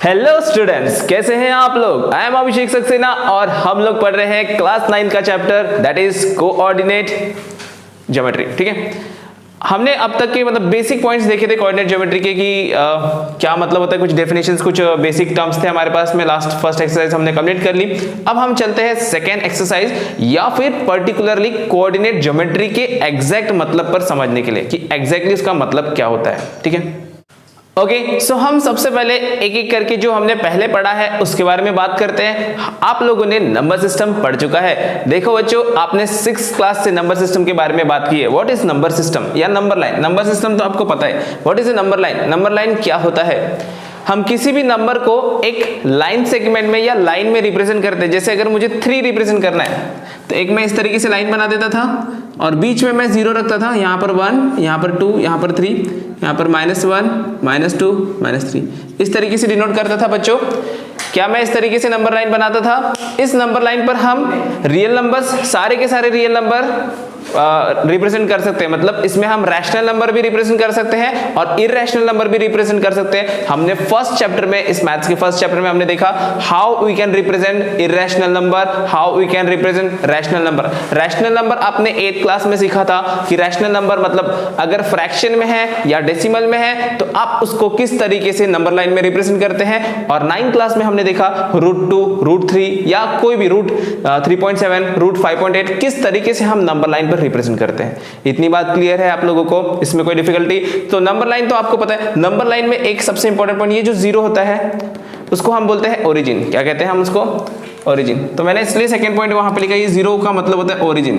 Hello students, कैसे हैं आप लोग। आई एम अभिषेक सक्सेना और हम लोग पढ़ रहे हैं क्लास 9 का chapter that is coordinate geometry. ठीक है, हमने अब तक के बेसिक पॉइंट्स देखे थे कोऑर्डिनेट ज्योमेट्री के कि क्या मतलब होता है, कुछ डेफिनेशंस, कुछ बेसिक टर्म्स थे हमारे पास में। फर्स्ट एक्सरसाइज हमने कंप्लीट कर ली। अब हम चलते हैं सेकेंड एक्सरसाइज या फिर पर्टिकुलरली कोऑर्डिनेट ज्योमेट्री के एग्जैक्ट मतलब पर समझने के लिए कि एग्जैक्टली उसका मतलब क्या होता है। ठीक है, ओके, सो हम सबसे पहले एक एक करके जो हमने पहले पढ़ा है उसके बारे में बात करते हैं। आप लोगों ने नंबर सिस्टम पढ़ चुका है। देखो बच्चों, आपने 6th क्लास से नंबर सिस्टम के बारे में बात की है। व्हाट इज नंबर सिस्टम या नंबर लाइन। नंबर सिस्टम तो आपको पता है। What is a number line. Number line क्या होता है, हम किसी भी नंबर को एक लाइन सेगमेंट में या लाइन में रिप्रेजेंट करते हैं। जैसे अगर मुझे 3 रिप्रेजेंट करना है तो एक मैं इस तरीके से लाइन बना देता था और बीच में मैं 0 रखता था। यहाँ पर 1, यहाँ पर 2, यहाँ पर 3, यहाँ पर -1, -2, -3, इस तरीके से डिनोट करता था। बच्चों, क्या मैं इस तरीके से नंबर लाइन बनाता था। इस नंबर लाइन पर हम रियल नंबर्स, सारे के सारे रियल नंबर रिप्रेजेंट कर सकते हैं। मतलब इसमें हम रैशनल नंबर भी रिप्रेजेंट कर सकते हैं और इरैशनल नंबर भी रिप्रेजेंट कर सकते हैं। हमने फर्स्ट चैप्टर में, इस मैथ्स के फर्स्ट चैप्टर में हमने देखा how we can represent irrational number, how we can represent rational number. Rational number आपने 8th क्लास में सीखा था कि रैशनल नंबर मतलब अगर फ्रैक्शन में है या डेसिमल में है तो आप उसको किस तरीके से नंबर लाइन में रिप्रेजेंट करते हैं। और 9th क्लास में हमने देखा √2, √3 या कोई भी √3.7, √5.8 किस तरीके से हम नंबर लाइन पर रिप्रेजेंट करते हैं। इतनी बात क्लियर है आप लोगों को, इसमें कोई डिफिकल्टी। तो नंबर लाइन तो आपको पता है। नंबर लाइन में एक सबसे इंपॉर्टेंट पॉइंट, ये जो 0 होता है उसको हम बोलते हैं ओरिजिन। क्या कहते हैं हम उसको? ओरिजिन। तो मैंने इसलिए सेकंड पॉइंट वहां पे लिखा, ये 0 का मतलब होता है ओरिजिन।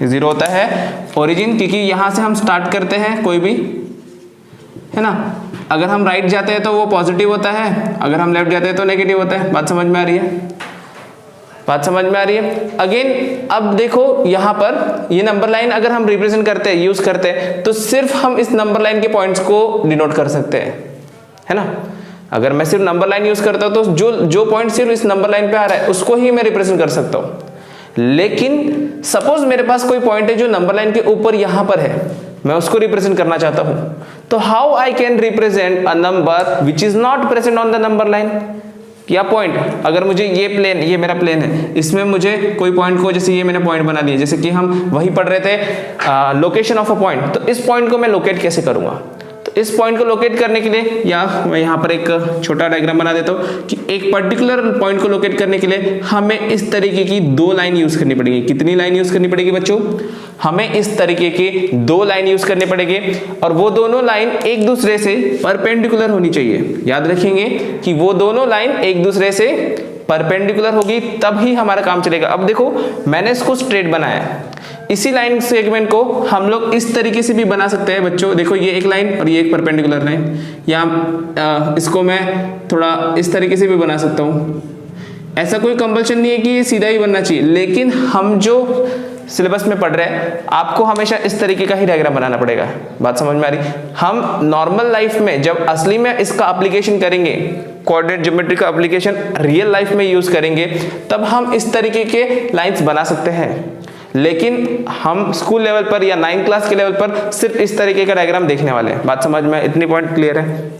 ये 0 होता है ओरिजिन, क्योंकि यहां से हम स्टार्ट करते हैं कोई भी, है ना। अगर हम राइट जाते हैं तो वो पॉजिटिव होता है, अगर हम लेफ्ट जाते हैं तो नेगेटिव होता है। बात समझ में आ रही है? बात समझ में आ रही है? अगेन अब देखो, यहां पर ये नंबर लाइन अगर हम रिप्रेजेंट करते हैं, यूज करते हैं, तो सिर्फ हम इस नंबर लाइन के पॉइंट्स को डिनोट कर सकते हैं, है ना। अगर मैं सिर्फ नंबर लाइन यूज करता हूं तो जो पॉइंट सिर्फ इस नंबर लाइन पे आ रहा है उसको ही मैं रिप्रेजेंट कर सकता हूं। लेकिन सपोज मेरे पास कोई पॉइंट है जो नंबर लाइन के ऊपर यहां पर है, मैं उसको रिप्रेजेंट करना चाहता हूं, तो how I can represent a number which is not present on the number line या पॉइंट। अगर मुझे ये प्लेन, ये मेरा प्लेन है, इसमें मुझे कोई पॉइंट को, जैसे ये मैंने पॉइंट बना दिया, जैसे कि हम वही पढ़ रहे थे लोकेशन ऑफ अ पॉइंट, तो इस पॉइंट को मैं लोकेट कैसे करूंगा। तो इस पॉइंट को लोकेट करने के लिए, या मैं यहाँ पर एक छोटा डायग्राम बना देता हूँ कि एक पर्टिकुलर पॉइंट को लोकेट करने के लिए हमें इस तरीके की 2 लाइन यूज करनी पड़ेगी। कितनी लाइन यूज करनी पड़ेगी बच्चों? हमें इस तरीके की 2 लाइन यूज करने पड़ेंगे और वो दोनों लाइन एक दूसरे से परपेंडिकुलर होनी चाहिए। याद रखेंगे कि वो दोनों लाइन एक दूसरे से परपेंडिकुलर होगी, तब ही हमारा काम चलेगा। अब देखो, मैंने इसको स्ट्रेट बनाया, इसी लाइन सेगमेंट को हम लोग इस तरीके से भी बना सकते हैं बच्चों। देखो, ये एक लाइन और ये एक परपेंडिकुलर लाइन, या इसको मैं थोड़ा इस तरीके से भी बना सकता हूँ। ऐसा कोई कंपल्शन नहीं है कि ये सीधा ही बनना चाहिए, लेकिन हम जो सिलेबस में पढ़ रहे हैं आपको हमेशा इस तरीके का ही डायग्राम बनाना पड़ेगा। बात समझ में आ रही? हम नॉर्मल लाइफ में जब असली में इसका एप्लीकेशन करेंगे, कोऑर्डिनेट ज्योमेट्री का एप्लीकेशन रियल लाइफ में यूज करेंगे, तब हम इस तरीके के लाइंस बना सकते हैं। लेकिन हम स्कूल लेवल पर या 9th क्लास के लेवल पर सिर्फ इस तरीके का डायग्राम देखने वाले हैं। बात समझ में? इतनी पॉइंट क्लियर है?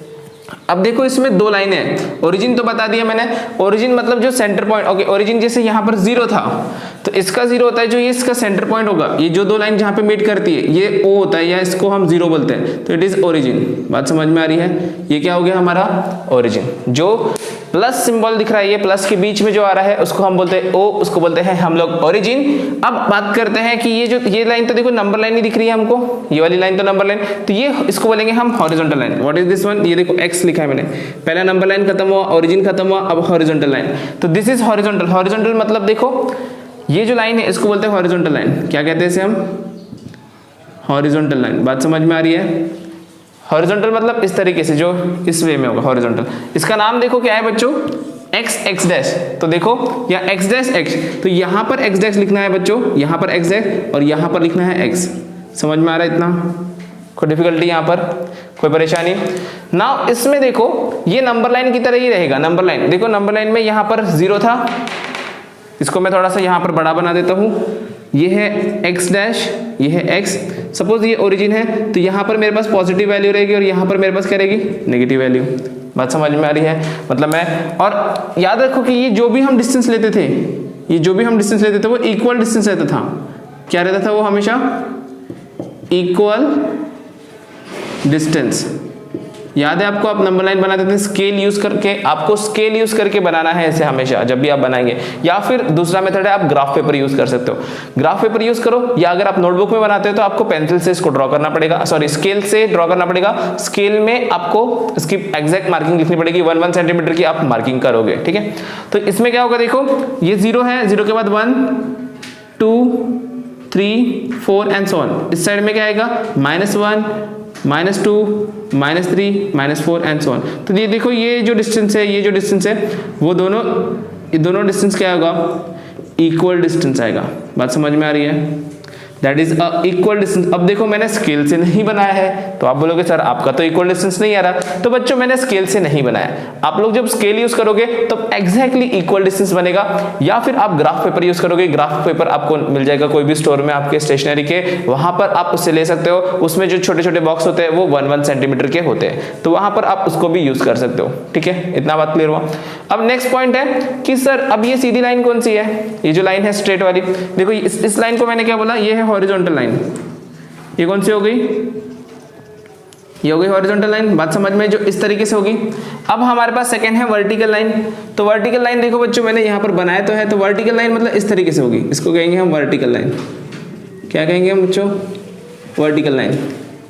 अब देखो, इसमें 2 लाइनें हैं। ओरिजिन तो बता दिया मैंने। ओरिजिन मतलब जो सेंटर पॉइंट। ओके, ओरिजिन जैसे यहाँ पर 0 था तो इसका 0 होता है, जो ये इसका सेंटर पॉइंट होगा, ये जो 2 लाइन जहाँ पे मीट करती है ये O होता है, या इसको हम 0 बोलते हैं, तो इट इज ओरिजिन। बात समझ में आ रही है? ये क्या हो गया हमारा ओरिजिन। जो प्लस सिंबल दिख रहा है, ये प्लस के बीच में जो आ रहा है उसको हम बोलते हैं O, उसको बोलते हैं हम लोग ओरिजिन। अब बात करते हैं कि ये लाइन तो देखो नंबर लाइन ही दिख रही है हमको, ये वाली लाइन तो नंबर लाइन, तो ये इसको बोलेंगे हम horizontal line. What is this one? ये देखो X लिखा है मैंने, पहला नंबर लाइन खत्म हुआ, ओरिजिन खत्म हुआ, अब हॉरिजॉन्टल लाइन, तो दिस इज हॉरिजॉन्टल। हॉरिजॉन्टल मतलब देखो, ये जो लाइन है इसको बोलते हैं हॉरिजॉन्टल लाइन। क्या कहते हैं इसे हम? Horizontal line. बात समझ में आ रही है? हॉरिजॉन्टल मतलब इस तरीके से, जो इस वे में होगा हॉरिजॉन्टल। इसका नाम देखो क्या है बच्चों? x dash. तो देखो, या x डैश x, तो यहाँ पर x डैश लिखना है बच्चों, यहाँ पर x डैश और यहाँ पर लिखना है x। समझ में आ रहा है? इतना कोई डिफिकल्टी यहाँ पर, कोई परेशानी ना? इसमें देखो, ये नंबर लाइन की तरह ही रहेगा। नंबर लाइन देखो, नंबर लाइन में यहाँ पर 0 था, इसको मैं थोड़ा सा यहाँ पर बड़ा बना देता हूँ। ये है x डैश, ये है x। सपोज ये ओरिजिन है तो यहाँ पर मेरे पास पॉजिटिव वैल्यू रहेगी और यहाँ पर मेरे पास क्या रहेगी? Negative value. बात समझ में आ रही है? मतलब मैं, और याद रखो कि ये जो भी हम डिस्टेंस लेते थे, ये जो भी हम डिस्टेंस लेते थे वो इक्वल डिस्टेंस रहता था। क्या रहता था वो? हमेशा इक्वल डिस्टेंस। याद है आपको? आप नंबर लाइन बनाते थे स्केल यूज करके, आपको स्केल यूज करके बनाना है इसे हमेशा जब भी आप बनाएंगे। या फिर दूसरा मेथड है, आप ग्राफ पेपर यूज कर सकते हो, ग्राफ पेपर यूज करो, या अगर आप नोटबुक में बनाते हो तो आपको पेंसिल से इसको ड्रॉ करना पड़ेगा, सॉरी स्केल से ड्रॉ करना पड़ेगा। स्केल में आपको इसकी एग्जैक्ट मार्किंग लिखनी पड़ेगी, 1 सेंटीमीटर की आप मार्किंग करोगे, ठीक है। तो इसमें क्या होगा, देखो ये 0 है, 0 के बाद 1 2 3 4 एंड सो ऑन। इस साइड में क्या आएगा? -1 -2 -3 -4 एंड सो ऑन। तो ये देखो ये जो डिस्टेंस है, ये जो डिस्टेंस है, वो दोनों डिस्टेंस क्या होगा? इक्वल डिस्टेंस आएगा। बात समझ में आ रही है? That is a equal distance. अब देखो मैंने स्केल से नहीं बनाया है, तो आप बोलोगे सर आपका तो इक्वल डिस्टेंस नहीं आ रहा। तो बच्चों मैंने स्केल से नहीं बनाया, आप लोग जब स्केल यूज करोगे तो एग्जैक्टली इक्वल डिस्टेंस बनेगा। या फिर आप ग्राफ पेपर यूज करोगे, ग्राफ पेपर आपको मिल जाएगा कोई भी स्टोर में आपके स्टेशनरी के, वहां पर आप उससे ले सकते हो। उसमें जो छोटे छोटे बॉक्स होते हैं वो 1 सेंटीमीटर के होते हैं, तो वहां पर आप उसको भी यूज कर सकते हो, ठीक है। इतना बात क्लियर हुआ। अब नेक्स्ट पॉइंट है कि सर अब ये सीधी लाइन कौन सी है? ये जो लाइन है स्ट्रेट वाली, देखो इस लाइन को मैंने क्या बोला? ये है हॉरिजॉन्टल लाइन। ये कौन सी हो गई? ये हो गई हॉरिजॉन्टल लाइन। बात समझ में? जो इस तरीके से होगी। अब हमारे पास सेकंड है वर्टिकल लाइन। तो वर्टिकल लाइन देखो बच्चों मैंने यहाँ पर बनाया तो है, तो वर्टिकल लाइन मतलब इस तरीके से होगी, इसको कहेंगे हम वर्टिकल लाइन। क्या कहेंगे हम बच्चों? Vertical line.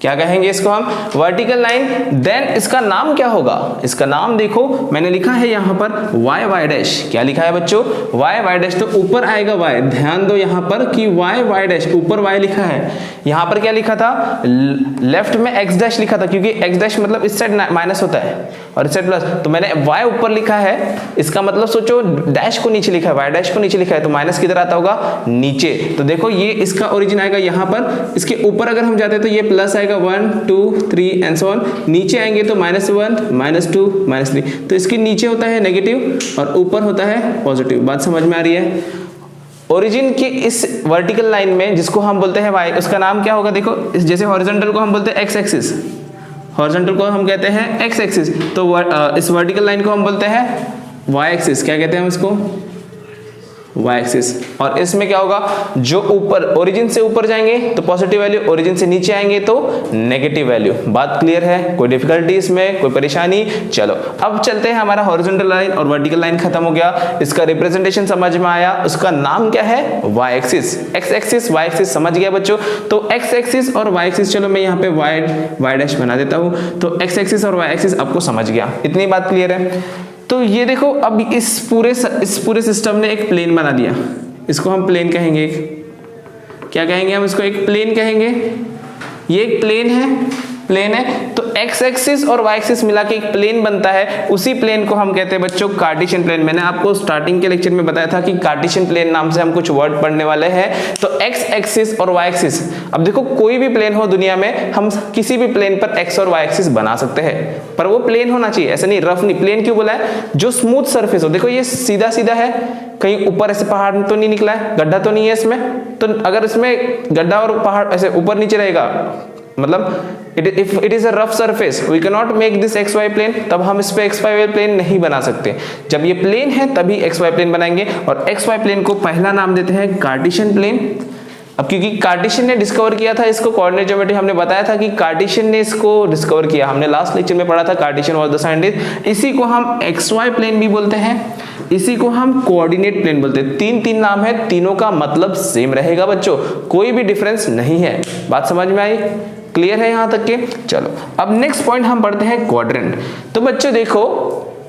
क्या कहेंगे इसको हम? Vertical line. देन इसका नाम क्या होगा? इसका नाम देखो मैंने लिखा है यहाँ पर y डैश। क्या लिखा है बच्चों? y dash. तो ऊपर आएगा y, ध्यान दो यहाँ पर कि y डैश, ऊपर y लिखा है। यहाँ पर क्या लिखा था? लेफ्ट में x डैश लिखा था, क्योंकि x डैश मतलब इस साइड माइनस होता है और इस साइड प्लस। तो मैंने y ऊपर लिखा है, इसका मतलब सोचो डैश को नीचे लिखा है, y डैश को नीचे लिखा है, तो माइनस किधर आता होगा? नीचे। तो देखो ये इसका ओरिजिन आएगा यहाँ पर, इसके ऊपर अगर हम जाते हैं तो ये प्लस आएगा 1 2 3 एंड सो ऑन। नीचे आएंगे तो -1 -2 -3। तो इसके नीचे होता है नेगेटिव और ऊपर होता है पॉजिटिव। बात समझ में आ रही है? ओरिजिन की इस वर्टिकल लाइन में जिसको हम बोलते हैं y, उसका नाम क्या होगा? देखो जैसे हॉरिजॉन्टल को हम बोलते हैं x एक्सिस, हॉरिजॉन्टल को हम कहते हैं x एक्सिस, तो इस वर्टिकल लाइन को हम बोलते हैं y एक्सिस। क्या कहते हैं हम इसको? y axis. और इसमें क्या होगा? जो ऊपर ओरिजिन से ऊपर जाएंगे तो पॉजिटिव वैल्यू, ओरिजिन से नीचे आएंगे तो नेगेटिव वैल्यू। बात क्लियर है? कोई डिफिकल्टी इसमें, कोई परेशानी? चलो अब चलते हैं, हमारा हॉरिजॉन्टल लाइन और वर्टिकल लाइन खत्म हो गया, इसका रिप्रेजेंटेशन समझ में आया। उसका नाम क्या है? y axis. x axis y axis समझ गया बच्चों? तो x एक्सिस और y एक्सिस, चलो मैं यहाँ पे y डैश बना देता हूँ। तो x एक्सिस और y एक्सिस आपको समझ गया, इतनी बात क्लियर है। तो ये देखो अब इस पूरे सिस्टम ने एक प्लेन बना दिया, इसको हम प्लेन कहेंगे। क्या कहेंगे हम इसको? एक प्लेन कहेंगे। ये एक प्लेन है, तो x एक्सिस और y एक्सिस मिला के एक प्लेन बनता है। उसी प्लेन को हम कहते हैं बच्चों कार्टेशियन प्लेन। मैंने आपको स्टार्टिंग के लेक्चर में बताया था कि कार्टेशियन प्लेन नाम से हम कुछ वर्ड पढ़ने वाले हैं। तो x एक्सिस और y एक्सिस, अब देखो कोई भी प्लेन हो दुनिया में, हम किसी भी प्लेन पर x और y एक्सिस बना सकते हैं, पर वो प्लेन होना चाहिए, ऐसा नहीं रफ नहीं। प्लेन क्यों बोला है? जो स्मूथ सरफेस हो। देखो ये सीधा सीधा है, कहीं ऊपर ऐसे पहाड़ तो नहीं निकला है, गड्ढा तो नहीं है इसमें। तो अगर इसमें गड्ढा और पहाड़ ऐसे ऊपर नीचे रहेगा, मतलब if it is a rough surface we cannot make this xy plane, तब हम इस पे xy प्लेन नहीं बना सकते। जब ये प्लेन है तभी xy प्लेन बनाएंगे, और xy प्लेन को पहला नाम देते हैं कार्टेशियन प्लेन। अब क्योंकि कार्टेशियन ने डिस्कवर किया था इसको, कोऑर्डिनेट ज्योमेट्री हमने बताया था कि कार्टेशियन ने इसको डिस्कवर किया, हमने लास्ट लेक्चर में पढ़ा था, कार्टेशियन वाज द साइंटिस्ट। इसी को हम xy प्लेन भी बोलते हैं, इसी को हम कोऑर्डिनेट प्लेन बोलते हैं। तीन नाम है, तीनों का मतलब सेम रहेगा बच्चों, कोई भी डिफरेंस नहीं है। बात समझ में आई? क्लियर है यहां तक के? चलो अब नेक्स्ट पॉइंट हम पढ़ते हैं क्वाड्रेंट। तो बच्चों देखो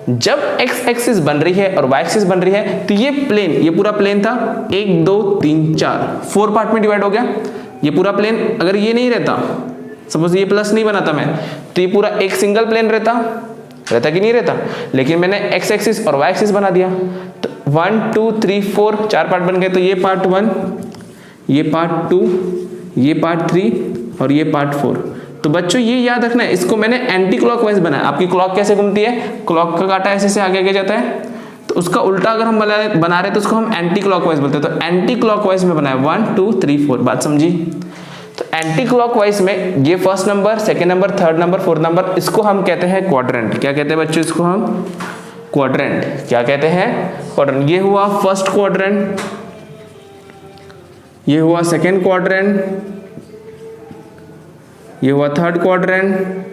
जब x एक्सिस बन रही है और y एक्सिस बन रही है, तो ये प्लेन, ये पूरा प्लेन था 1 2 3 4 पार्ट में डिवाइड हो गया। ये पूरा प्लेन अगर ये नहीं रहता, सपोज ये प्लस नहीं बनाता मैं, तो ये पूरा एक सिंगल प्लेन रहता कि नहीं रहता? लेकिन मैंने x एक्सिस और y एक्सिस बना दिया, तो 1 2 3 4 4 पार्ट बन गए। तो ये पार्ट 1, ये पार्ट 2, ये पार्ट 3 और ये पार्ट 4। तो बच्चों ये याद रखना है, इसको मैंने एंटी क्लॉकवाइज बनाया। आपकी क्लॉक कैसे घूमती है? क्लॉक का कांटा ऐसे से आगे जाता है, तो उसका उल्टा अगर हम बना रहे तो उसको हम एंटी क्लॉकवाइज बोलते हैं। तो एंटी क्लॉकवाइज में बनाया 1 2 3 4। बात समझी? तो एंटी क्लॉकवाइज में ये first number, second number, third number, fourth number, इसको हम कहते हैं क्वाड्रेंट। क्या कहते हैं बच्चों इसको हम? क्वाड्रेंट। क्या कहते हैं? क्वाड्रेंट। ये हुआ फर्स्ट क्वाड्रेंट, ये हुआ सेकेंड क्वाड्रेंट, ये हुआ थर्ड क्वाड्रेंट,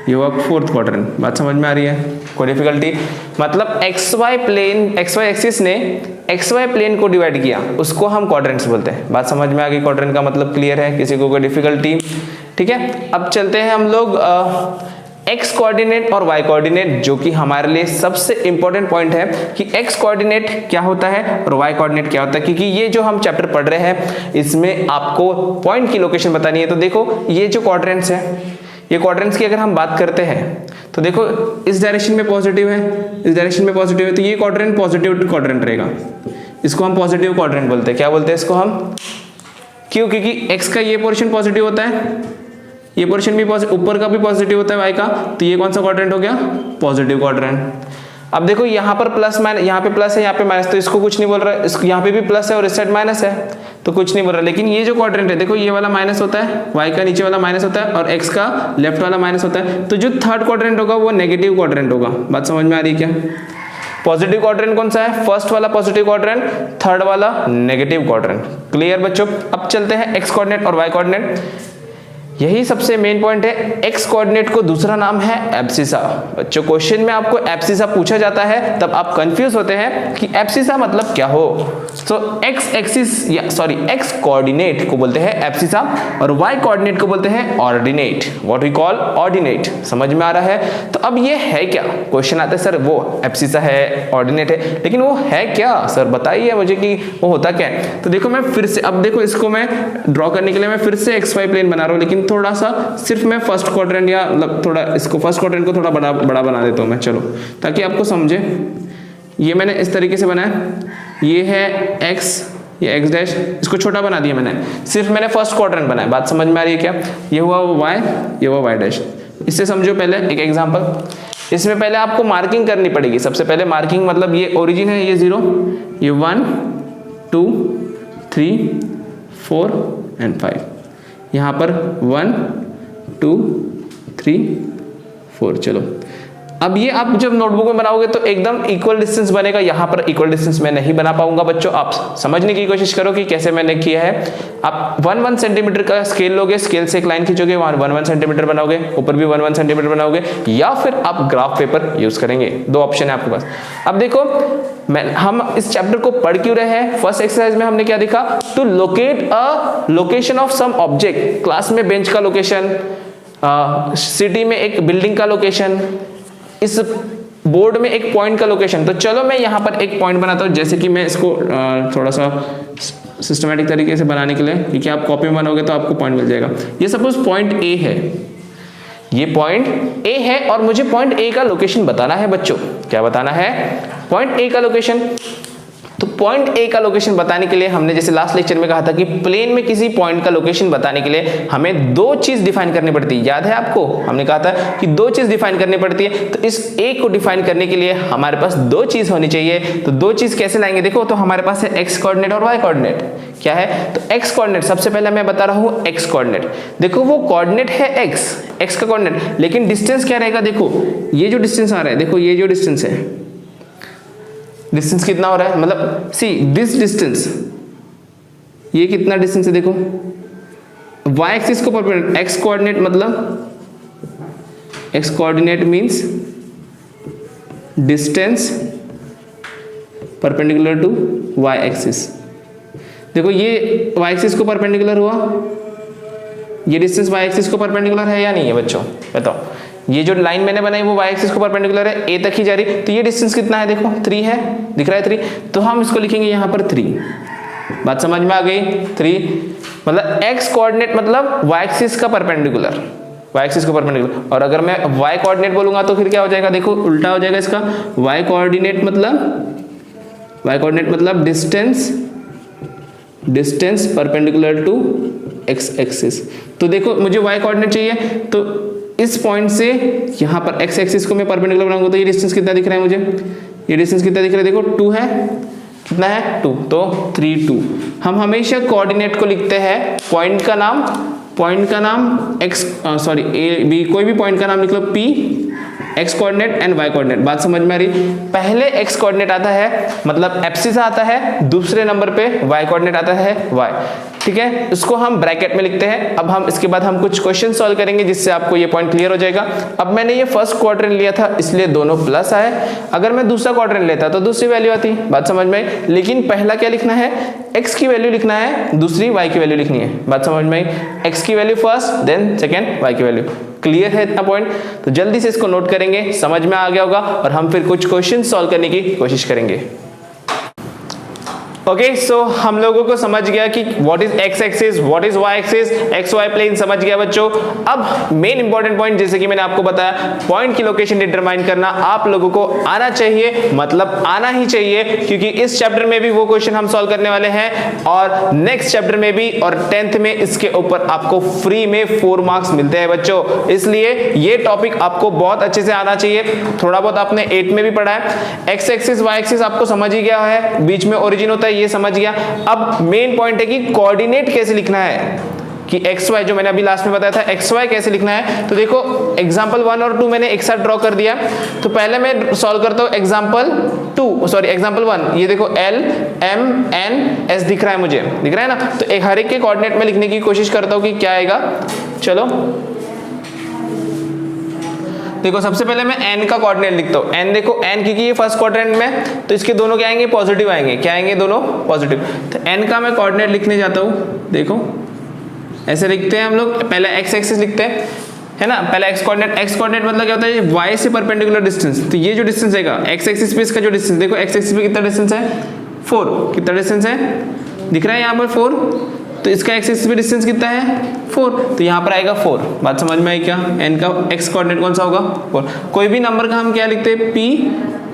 ये हुआ फोर्थ क्वाड्रेंट। बात समझ में आ रही है? कोई डिफिकल्टी? मतलब एक्स वाई एक्सिस ने एक्स वाई प्लेन को डिवाइड किया, उसको हम क्वाड्रेंट्स बोलते हैं। बात समझ में आ गई? क्वाड्रेंट का मतलब क्लियर है? किसी को कोई डिफिकल्टी? ठीक है, अब चलते हैं हम लोग एक्स कोऑर्डिनेट और वाई कोऑर्डिनेट, जो कि हमारे लिए सबसे इंपॉर्टेंट पॉइंट है कि एक्स कोऑर्डिनेट क्या होता है और वाई कोऑर्डिनेट क्या होता है, क्योंकि ये जो हम चैप्टर पढ़ रहे हैं इसमें आपको पॉइंट की लोकेशन बतानी है। तो देखो ये जो क्वाड्रेंट्स है, ये क्वाड्रेंट्स की अगर हम बात करते हैं तो देखो इस डायरेक्शन में पॉजिटिव है, इस डायरेक्शन में पॉजिटिव है, तो ये क्वाड्रेंट पॉजिटिव क्वाड्रेंट रहेगा। इसको हम पॉजिटिव क्वाड्रेंट बोलते हैं। क्या बोलते हैं इसको हम? क्यों? क्योंकि एक्स का ये पोर्शन पॉजिटिव होता है, ये पोर्शन भी ऊपर का भी पॉजिटिव होता है वाई का, तो ये कौन सा क्वाड्रेंट हो गया? Positive quadrant. अब देखो यहाँ पर प्लस माइनस, यहाँ पे प्लस है, यहाँ पे माइनस, तो इसको कुछ नहीं बोल रहा है। इसको यहाँ पे भी प्लस है और इस साइड माइनस है, तो कुछ नहीं बोल रहा। लेकिन ये जो क्वाड्रेंट है देखो, ये वाला माइनस होता है, वाई का नीचे वाला माइनस होता है और एक्स का लेफ्ट वाला माइनस होता है, तो जो थर्ड क्वाड्रेंट होगा वो नेगेटिव क्वाड्रेंट होगा। बात समझ में आ रही है क्या? पॉजिटिव क्वाड्रेंट कौन सा है? फर्स्ट वाला पॉजिटिव क्वाड्रेंट, थर्ड वाला नेगेटिव क्वाड्रेंट। क्लियर बच्चों? अब चलते हैं एक्स कोऑर्डिनेट और वाई कोऑर्डिनेट। यही सबसे मेन पॉइंट है। एक्स कोऑर्डिनेट को दूसरा नाम है एब्सिसा। बच्चों क्वेश्चन में आपको एब्सिसा पूछा जाता है तब आप कंफ्यूज होते हैं कि एब्सिसा मतलब क्या हो। तो एक्स एक्सिस या सॉरी एक्स कोऑर्डिनेट को बोलते हैं एब्सिसा और वाई कोऑर्डिनेट को बोलते हैं ordinate, what we call ordinate. समझ में आ रहा है? तो अब ये है क्या? क्वेश्चन आता है सर वो एब्सिसा है, ऑर्डिनेट है, लेकिन वो है क्या सर? बताइए मुझे कि वो होता क्या है। तो देखो मैं फिर से, अब देखो इसको मैं ड्रॉ करने के लिए मैं फिर से एक्स वाई प्लेन बना रहा हूँ, लेकिन थोड़ा सा सिर्फ मैं फर्स्ट क्वाड्रेंट या मतलब थोड़ा इसको फर्स्ट क्वाड्रेंट को थोड़ा बड़ा बना देता हूं मैं, चलो ताकि आपको समझे। ये मैंने इस तरीके से बनाया, ये है एक्स, ये एक्स डैश, इसको छोटा बना दिया मैंने, सिर्फ मैंने फर्स्ट क्वाड्रेंट बनाया। बात समझ में आ रही है क्या? ये हुआ वाई, ये हुआ वाई डैश। इससे समझो पहले एक एग्जांपल। इसमें पहले आपको मार्किंग करनी पड़ेगी। सबसे पहले मार्किंग मतलब ये ओरिजिन है, ये 0, ये 1 2 3 4 एंड 5, यहाँ पर 1 2 3 4। चलो अब ये आप जब नोटबुक में बनाओगे तो एकदम इक्वल डिस्टेंस बनेगा। यहाँ पर इक्वल डिस्टेंस मैं नहीं बना पाऊंगा बच्चों, आप समझने की कोशिश करो कि कैसे मैंने किया है। आप 1 सेंटीमीटर का स्केल लोगे, स्केल से एक लाइन खींचोगे, वहां 1 सेंटीमीटर बनाओगे, ऊपर भी 1 सेंटीमीटर बनाओगे, या फिर आप ग्राफ पेपर यूज करेंगे। दो ऑप्शन है आपके पास। अब देखो हम इस चैप्टर को पढ़ क्यों रहे हैं? फर्स्ट एक्सरसाइज में हमने क्या देखा? To locate a location of some object. Class में बेंच का लोकेशन, सिटी में एक बिल्डिंग का लोकेशन, इस बोर्ड में एक पॉइंट का लोकेशन। तो चलो मैं यहाँ पर एक पॉइंट बनाता हूँ, जैसे कि मैं इसको थोड़ा सा सिस्टमैटिक तरीके से बनाने के लिए, क्योंकि आप कॉपी में बनाओगे तो आपको पॉइंट मिल जाएगा। ये सपोज पॉइंट ए है, ये पॉइंट ए है और मुझे पॉइंट ए का लोकेशन बताना है बच्चों। क्या बताना है? पॉइंट ए का लोकेशन। तो पॉइंट ए का लोकेशन बताने के लिए हमने जैसे लास्ट लेक्चर में कहा था कि प्लेन में किसी पॉइंट का लोकेशन बताने के लिए हमें दो चीज डिफाइन करनी पड़ती है। याद है आपको? हमने कहा था कि दो चीज डिफाइन करनी पड़ती है। तो इस ए को डिफाइन करने के लिए हमारे पास दो चीज होनी चाहिए। तो दो चीज कैसे लाएंगे? देखो, तो हमारे पास है एक्स कोऑर्डिनेट और वाई कोऑर्डिनेट। क्या है? तो एक्स कोऑर्डिनेट सबसे पहले मैं बता रहा हूं एक्स कोऑर्डिनेट। देखो वो कोऑर्डिनेट है एक्स, एक्स का कोऑर्डिनेट, लेकिन डिस्टेंस क्या रहेगा? देखो ये जो डिस्टेंस आ रहा है, देखो ये जो डिस्टेंस है, डिस्टेंस कितना हो रहा है? मतलब सी दिस डिस्टेंस, ये कितना डिस्टेंस है? देखो y एक्सिस को परपेंडिकुलर, एक्स कोऑर्डिनेट मतलब X coordinate means distance perpendicular to y axis. देखो ये y एक्सिस को परपेंडिकुलर हुआ, ये डिस्टेंस y एक्सिस को परपेंडिकुलर है या नहीं है बच्चों? बताओ। ये जो लाइन मैंने बनाई वो y एक्सिस को परपेंडिकुलर है, a तक ही जा रही। तो ये डिस्टेंस कितना है? देखो 3 है, दिख रहा है 3। तो हम इसको लिखेंगे यहाँ पर 3। बात समझ में आ गई? 3 मतलब x कोऑर्डिनेट मतलब y एक्सिस का परपेंडिकुलर, y एक्सिस को परपेंडिकुलर। और अगर मैं y कोऑर्डिनेट बोलूंगा तो फिर क्या हो जाएगा? देखो उल्टा हो जाएगा इसका। y कोऑर्डिनेट मतलब distance perpendicular to x axis. तो देखो मुझे y कोऑर्डिनेट चाहिए, तो इस पॉइंट से यहाँ पर x एक्सिस को मैं परपेंडिकुलर बनाऊंगा तो ये डिस्टेंस कितना दिख रहा है मुझे? ये डिस्टेंस कितना दिख रहा है? देखो 2 है, कितना है 2, तो 3 2। हम हमेशा कोऑर्डिनेट को लिखते हैं पॉइंट का नाम x सॉरी ए बी, कोई भी पॉइंट का नाम लिख लो, p x coordinate and y coordinate. बात समझ में आ रही? पहले x कोऑर्डिनेट आता है मतलब एब्सिस आता है, दूसरे नंबर पे y कोऑर्डिनेट आता है y, ठीक है। इसको हम ब्रैकेट में लिखते हैं। अब हम इसके बाद हम कुछ क्वेश्चन सॉल्व करेंगे जिससे आपको ये पॉइंट क्लियर हो जाएगा। अब मैंने ये फर्स्ट क्वाड्रेंट लिया था इसलिए दोनों प्लस आए, अगर मैं दूसरा क्वाड्रेंट लेता तो दूसरी वैल्यू आती। बात समझ में आई? लेकिन पहला क्या लिखना है, x की वैल्यू लिखना है, दूसरी y की वैल्यू लिखनी है। बात समझ में आई? x की value first, then second y की वैल्यू। क्लियर है इतना पॉइंट? तो जल्दी से इसको नोट करेंगे, समझ में आ गया होगा, और हम फिर कुछ क्वेश्चन सॉल्व करने की कोशिश करेंगे। ओके, सो हम लोगों को समझ गया कि what is x axis, what is y axis, X Y plane समझ गया बच्चों। अब मेन इंपॉर्टेंट पॉइंट, जैसे कि मैंने आपको बताया, पॉइंट की लोकेशन डिटरमाइन करना आप लोगों को आना चाहिए, मतलब आना ही चाहिए, क्योंकि इस चैप्टर में भी वो क्वेश्चन हम सॉल्व करने वाले हैं और नेक्स्ट चैप्टर में भी, और 10th में इसके ऊपर आपको फ्री में 4 मार्क्स मिलते हैं बच्चों। इसलिए ये टॉपिक आपको बहुत अच्छे से आना चाहिए। थोड़ा बहुत आपने 8 में भी पढ़ा है, x एक्सिस y एक्सिस आपको समझ ही गया है, बीच में ओरिजिन होता है, ये समझ गया। अब मेन पॉइंट है कि कोऑर्डिनेट कैसे लिखना है, कि एक्स वाई जो मैंने अभी लास्ट में बताया था, एक्स वाई कैसे लिखना है। तो देखो एग्जांपल 1 और 2 मैंने एक साथ ड्रॉ कर दिया। तो पहले मैं सॉल्व करता हूं एग्जांपल 1। ये देखो L M N S दिख रहा है, मुझे दिख रहा है ना। तो एक हर एक के कोऑर्डिनेट में लिखने की कोशिश करता हूं कि क्या आएगा। चलो देखो, सबसे पहले मैं n का कोऑर्डिनेट लिखता हूं। n देखो, n क्योंकि ये फर्स्ट क्वाड्रेंट में, तो इसके दोनों क्या आएंगे, पॉजिटिव आएंगे। क्या आएंगे, दोनों पॉजिटिव। तो n का मैं कोऑर्डिनेट लिखने जाता हूं। देखो ऐसे लिखते हैं हम लोग, पहले x एक्सिस लिखते हैं, है ना। पहले x कोऑर्डिनेट मतलब क्या होता है, y से परपेंडिकुलर डिस्टेंस। तो ये जो डिस्टेंस रहेगा x एक्सिस पे, इसका जो डिस्टेंस देखो, x एक्सिस पे कितना डिस्टेंस है, 4। कितना डिस्टेंस है, दिख रहा है यहाँ पर 4। तो इसका x एक्सिस पे डिस्टेंस कितना है, 4। तो यहाँ पर आएगा 4। बात समझ में आई क्या? n का x कोऑर्डिनेट कौन सा होगा, 4। कोई भी नंबर का हम क्या लिखते हैं, p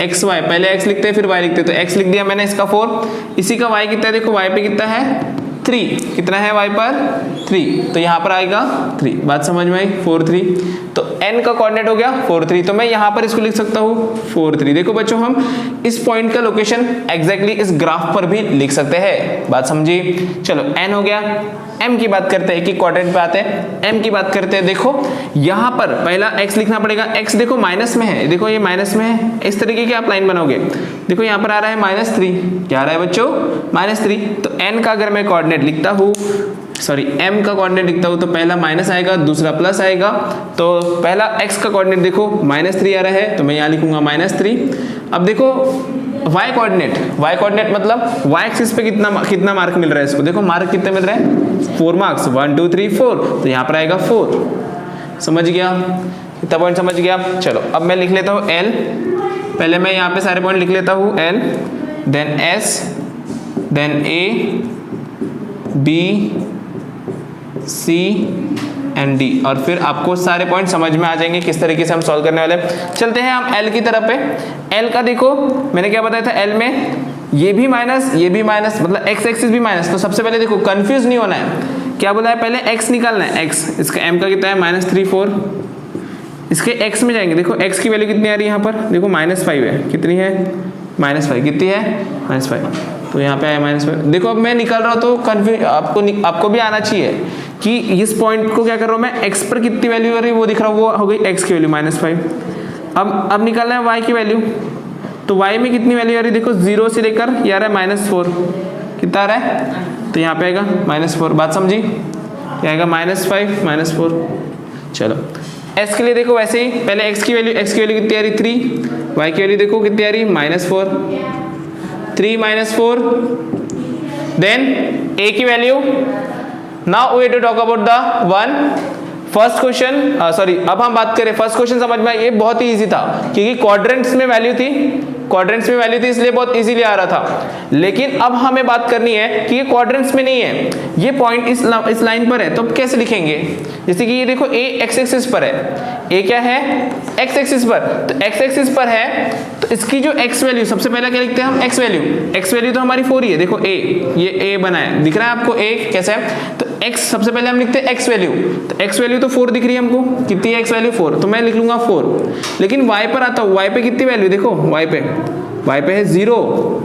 x y, पहले x लिखते हैं फिर y लिखते हैं। तो x लिख दिया मैंने, इसका 4। इसी का y कितना है, देखो y पे कितना है, 3। कितना है y पर, 3। तो यहाँ पर आएगा 3। बात समझ में आई, 4 3। तो n का कोऑर्डिनेट हो गया 4 3। तो मैं यहाँ पर इसको लिख सकता हूँ 4 3। देखो बच्चों, हम इस पॉइंट का लोकेशन एग्जैक्टली इस ग्राफ पर भी लिख सकते हैं। बात समझी? चलो n हो गया। m की बात करते हैं, कि क्वाड्रेंट पे आते हैं, m की बात करते हैं। देखो यहाँ पर पहला x लिखना पड़ेगा। x देखो माइनस में है, देखो ये माइनस में है। इस तरीके की आप लाइन बनाओगे। देखो यहाँ पर आ रहा है -3। क्या आ रहा है बच्चों, -3। तो n का अगर मैं कोऑर्डिनेट लिखता हूँ, सॉरी m का कोऑर्डिनेट लिखता हूँ, तो पहला माइनस आएगा, दूसरा प्लस आएगा। तो पहला x का कोऑर्डिनेट देखो -3 आ रहा है, तो मैं यहाँ लिखूंगा -3। अब देखो y कोऑर्डिनेट मतलब y एक्सिस पे कितना मार्क मिल रहा है इसको। देखो मार्क कितने मिल रहे हैं, 4 मार्क्स, 1 2 3 4। तो यहाँ पर आएगा 4। समझ गया, इतना पॉइंट समझ गया। चलो अब मैं लिख लेता हूँ L। पहले मैं यहाँ पे सारे पॉइंट लिख लेता हूँ, L then S then A B C and D, और फिर आपको सारे पॉइंट समझ में आ जाएंगे किस तरीके से हम सॉल्व करने वाले हैं। चलते हैं हम L की तरफ पे। L का देखो मैंने क्या बताया था, L में ये भी माइनस, ये भी माइनस, मतलब x एक्सिस भी माइनस। तो सबसे पहले देखो कंफ्यूज नहीं होना है, क्या बोला है, पहले x निकालना है। x, इसका m का कितना है, -3 4। इसके x में जाएंगे। देखो x की वैल्यू कितनी आ रही है यहाँ पर, देखो -5 है। कितनी है, -5। कितनी है, -5। तो यहाँ पे आया -5। देखो अब मैं निकाल रहा हूँ तो कंफ्यूज आपको भी आना चाहिए कि इस पॉइंट को क्या कर रहा हूँ मैं, x पर कितनी वैल्यू आ रही है वो दिख रहा हूँ, वो हो गई x की वैल्यू -5। अब निकालना है y की वैल्यू। तो y में कितनी वैल्यू आ रही है, देखो 0 से लेकर ये आ रहा है -4। कितना आ रहा है, तो यहाँ पे आएगा -4। बात समझी, ये आएगा -5 -4। चलो s के लिए देखो वैसे ही, पहले x की वैल्यू कितनी आ रही, 3। y की वैल्यू देखो कितनी आ रही, -4। 3 -4। देन a की value, now we have to talk about the one first question. Sorry, अब हम बात करें फर्स्ट क्वेश्चन। समझ में, ये बहुत ही इजी था क्योंकि क्वाड्रेंट्स में वैल्यू थी, इसलिए बहुत इजीली आ रहा था। लेकिन अब हमें बात करनी है कि ये क्वाड्रेंट्स में नहीं है, ये पॉइंट इस लाइन पर है। तो अब कैसे लिखेंगे, जैसे कि ये देखो a x एक्सिस पर है, a क्या है, x एक्सिस पर। तो x एक्सिस पर है तो इसकी जो x वैल्यू, सबसे पहले क्या लिखते हैं हम, x वैल्यू तो हमारी 4 ही है। देखो a, ये a बना है, दिख रहा है आपको a कैसा है। तो x सबसे पहले हम लिखते हैं x वैल्यू। तो x वैल्यू तो 4 दिख रही है हमको, कितनी है x वैल्यू, 4। तो मैं लिख लूंगा 4। लेकिन y पर आता हूँ, y पे कितनी वैल्यू, देखो y पे y पे है 0,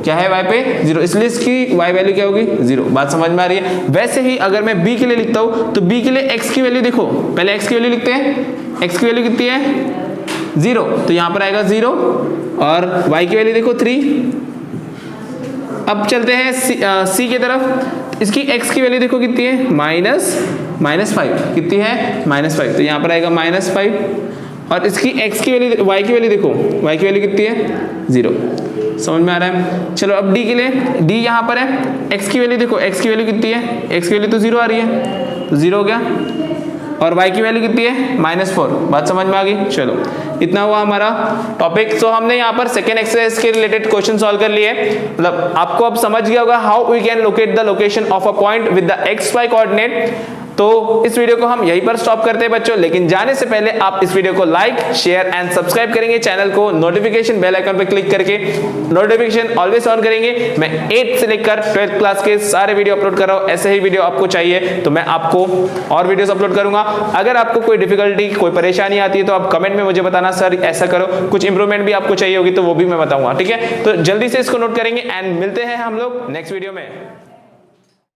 क्या है y पे 0, इसलिए इसकी y वैल्यू क्या होगी 0। बात समझ में आ रही है। वैसे ही अगर मैं b के लिए लिखता हूं तो b के लिए x की वैल्यू देखो, पहले x की वैल्यू लिखते हैं, x की वैल्यू कितनी है 0, तो यहां पर आएगा 0 और y की वैल्यू देखो 3। अब चलते हैं c की तरफ, इसकी x की वैल्यू देखो कितनी है -5, कितनी है -5, तो यहां पर आएगा -5 और इसकी x की वैल्यू y की वैल्यू देखो, y की वैल्यू कितनी है 0। समझ में आ रहा है। चलो अब d के लिए, d यहां पर है, x की वैल्यू देखो, x की वैल्यू कितनी है, x की वैल्यू तो 0 आ रही है, तो 0 हो गया और y की वैल्यू कितनी है -4। बात समझ में आ गई। चलो इतना हुआ हमारा टॉपिक। तो हमने यहाँ पर सेकेंड एक्सरसाइज के रिलेटेड क्वेश्चन सॉल्व कर लिए, मतलब आपको अब समझ गया होगा how we can locate the location of a point with the XY coordinate. तो इस वीडियो को हम यहीं पर स्टॉप करते हैं बच्चों, लेकिन जाने से पहले आप इस वीडियो को लाइक शेयर एंड सब्सक्राइब करेंगे चैनल को, नोटिफिकेशन बेल आइकन पर क्लिक करके नोटिफिकेशन ऑलवेज ऑन करेंगे। मैं 8th से लेकर 12th क्लास के सारे वीडियो अपलोड कर रहा हूँ, ऐसे ही वीडियो आपको चाहिए तो मैं आपको और वीडियोस अपलोड करूंगा। अगर आपको कोई डिफिकल्टी कोई परेशानी आती है तो आप कमेंट में मुझे बताना, सर ऐसा करो, कुछ इंप्रूवमेंट भी आपको चाहिए होगी तो वो भी मैं बताऊंगा, ठीक है। तो जल्दी से इसको नोट करेंगे एंड मिलते हैं हम लोग नेक्स्ट वीडियो में।